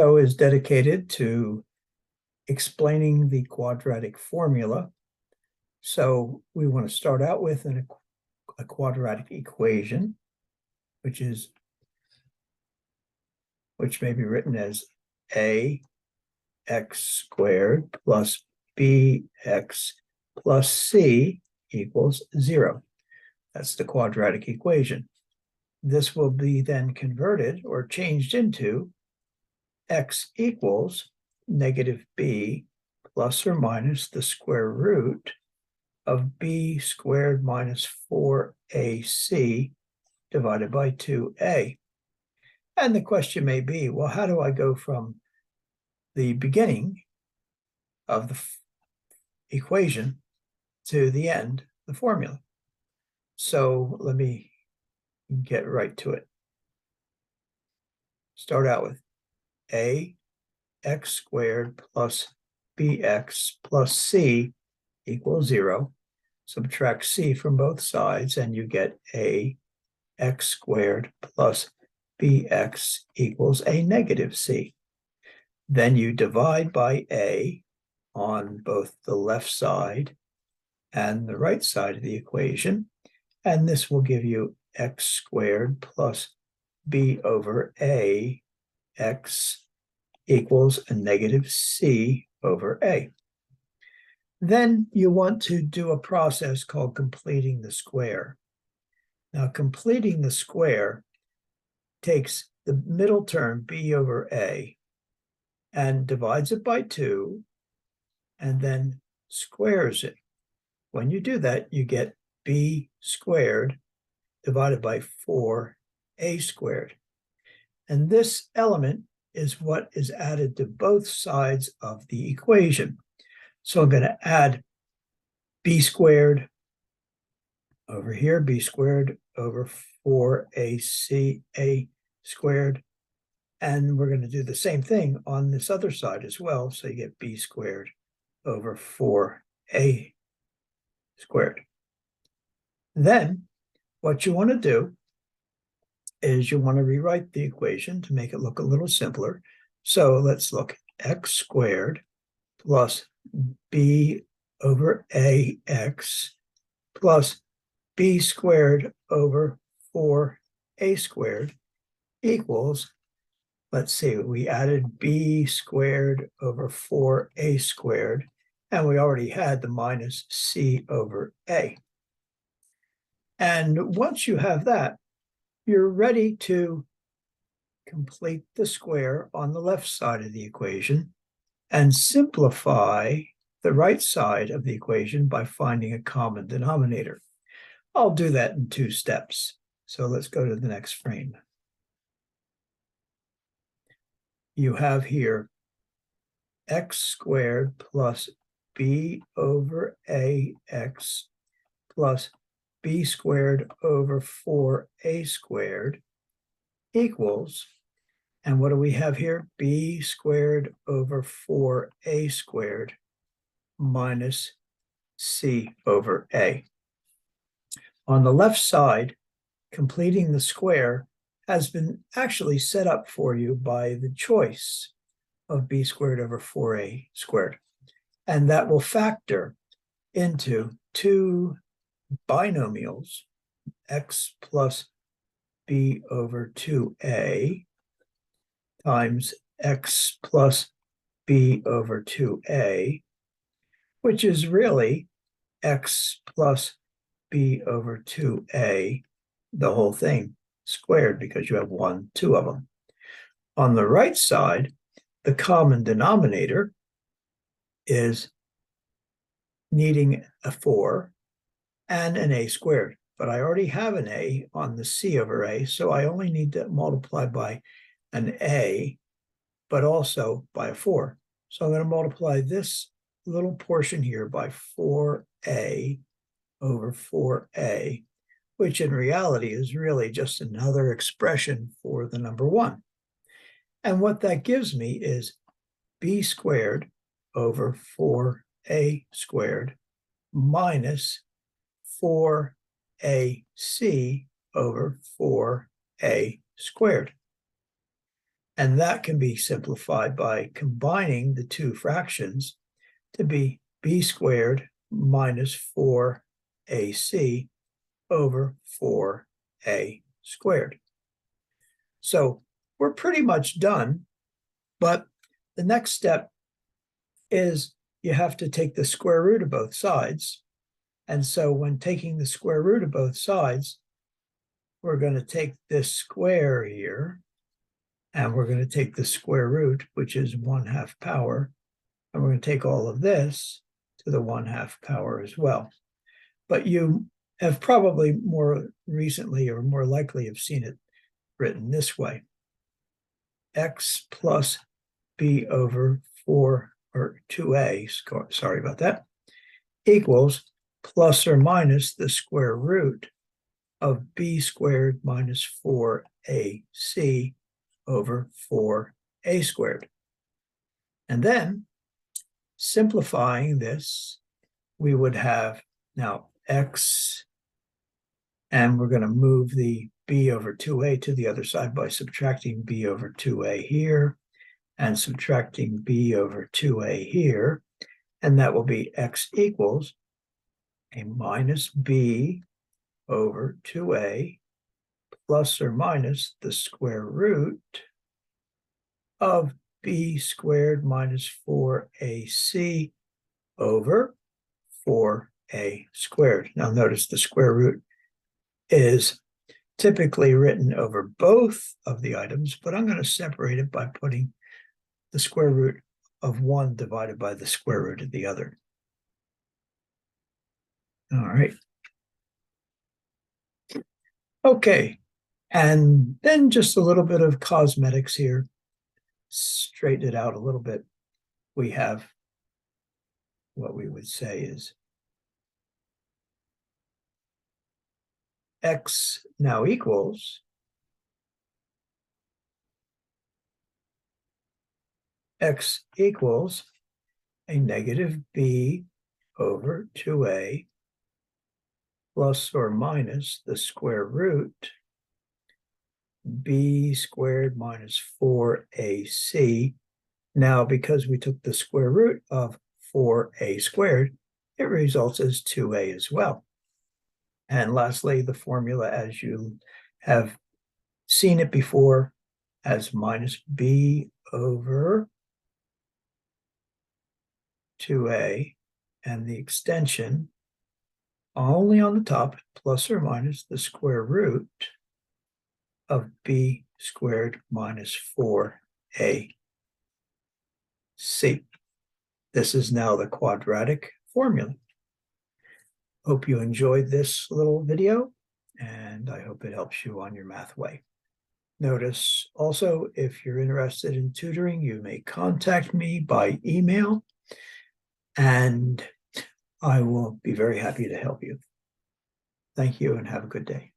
Show is dedicated to explaining the quadratic formula. So we want to start out with a quadratic equation, which may be written as ax squared plus bx plus c equals 0. That's the quadratic equation. This will be then converted or changed into x equals negative b plus or minus the square root of b squared minus 4ac divided by 2a. And the question may be, well, how do I go from the beginning of the equation to the end, the formula? So let me get right to it. Start out with ax squared plus bx plus c equals 0. Subtract c from both sides, and you get ax squared plus bx equals a negative c. Then you divide by a on both the left side and the right side of the equation, and this will give you x squared plus b over a x equals a negative c over a. Then you want to do a process called completing the square. Now, completing the square takes the middle term, b over a, and divides it by 2, and then squares it. When you do that, you get b squared divided by 4a squared. And this element is what is added to both sides of the equation. So I'm going to add b squared over here, b squared over 4ac squared. And we're going to do the same thing on this other side as well. So you get b squared over 4a squared. Then what you want to do is you want to rewrite the equation to make it look a little simpler. So let's look, x squared plus b over ax plus b squared over 4a squared equals, let's see, we added b squared over 4a squared, and we already had the minus c over a. And once you have that, you're ready to complete the square on the left side of the equation and simplify the right side of the equation by finding a common denominator. I'll do that in 2 steps. So let's go to the next frame. You have here x squared plus b over ax plus b squared over 4a squared equals, and what do we have here? B squared over 4a squared minus c over a. On the left side, completing the square has been actually set up for you by the choice of b squared over 4a squared. And that will factor into 2 binomials, x plus b over 2a times x plus b over 2a, which is really x plus b over 2a, the whole thing squared, because you have 2 of them. On the right side, the common denominator is needing a 4 and an a squared, but I already have an a on the c over a, so I only need to multiply by an a, but also by a 4. So I'm going to multiply this little portion here by 4a over 4a, which in reality is really just another expression for the number 1. And what that gives me is b squared over 4a squared minus 4ac over 4a squared. And that can be simplified by combining the two fractions to be b squared minus 4ac over 4a squared. So we're pretty much done, but the next step is you have to take the square root of both sides. And so when taking the square root of both sides, we're going to take this square here, and we're going to take the square root, which is 1/2 power, and we're going to take all of this to the 1/2 power as well. But you have probably more recently or more likely have seen it written this way. X plus b over 4 or 2a, sorry about that, equals plus or minus the square root of b squared minus 4ac over 4a squared. And then simplifying this, we would have now x, and we're going to move the b over 2a to the other side by subtracting b over 2a here and subtracting b over 2a here, and that will be x equals a minus b over 2a plus or minus the square root of b squared minus 4ac over 4a squared. Now notice the square root is typically written over both of the items, but I'm going to separate it by putting the square root of one divided by the square root of the other. All right. Okay, and then just a little bit of cosmetics here. Straighten it out a little bit. We have what we would say is x now equals a negative b over 2a plus or minus the square root b squared minus 4ac. Now, because we took the square root of 4a squared, it results as 2a as well. And lastly, the formula, as you have seen it before, as minus b over 2a, and the extension only on the top, plus or minus the square root of b squared minus 4ac. This is now the quadratic formula. Hope you enjoyed this little video, and I hope it helps you on your math way. Notice also, if you're interested in tutoring, you may contact me by email, and I will be very happy to help you. Thank you and have a good day.